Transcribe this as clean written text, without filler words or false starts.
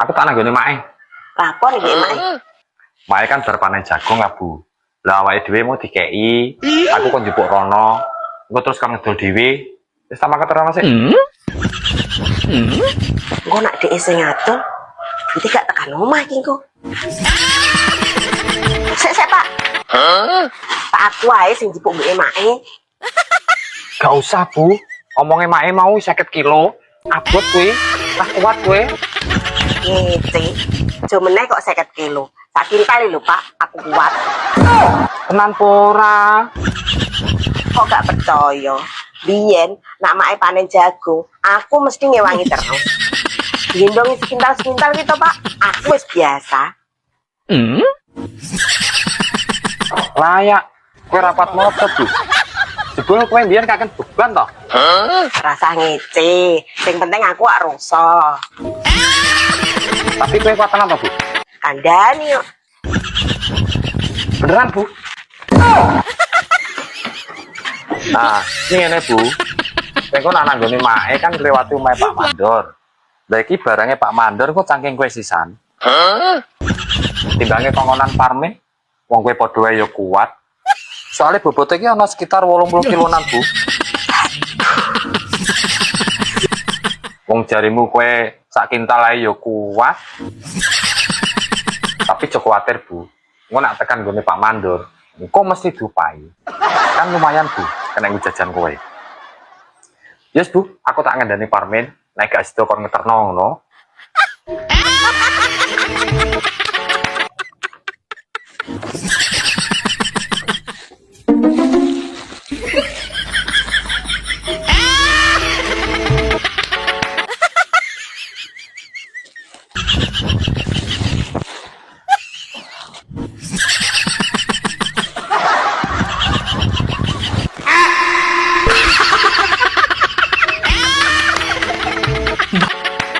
Aku tak nanggone mae. Lapor iki mae. Mae kan bar panen jagung lah, Bu. Lah awake dhewe mau dikeki, aku kon njupuk rono. Engko terus kan ngedol dhewe. Wis tak maket ora sik. Engko nak dhek sing ngatur, nanti gak tekan omah iki engko. Sik, Pak. Pak aku ae sing njupuk mbeke mae. Gak usah, Bu. Omongnya mae mau 50 kilo. Abot kuwi, lah kuat kuwi. Ngece. Jomene kok 50 kilo. Sak kintal lho, Pak. Aku kuat. Tenan pora. Kok gak percaya? Biyen nak mae panen jagung, aku mesti ngewangi terus. Gendongi sekintal-sekintal gitu, Pak. Aku wis biasa. Layak. Kowe rapat motot, Bu. Jebul kowe mbiyen kaken beban toh? Rasa ngece. Sing penting aku gak rasa. Tapi kowe kuat tenan toh, Bu? Kandani yuk. Beneran, Bu? Nah, ini ngene, Bu. Kowe nak nanggone mae kan lewati omahe Pak Mandor. Lah iki barangnya Pak Mandor kok cangking kowe sisan. Timbange kongonan parme, wong kowe padha wae ya kuat. Soalnya bobotnya iki ana sekitar 80 kilonan, Bu. Wong jarimu kowe sak kintal ae ya kuat. Tapi aja kuwatir, Bu. Engko nak tekan gone Pak Mandor, engko mesti diupahi. Kan lumayan, Bu, kena jajan kowe. Yes, Bu, aku tak ngandani parmen, nek gak sida kon ngeterno ngono.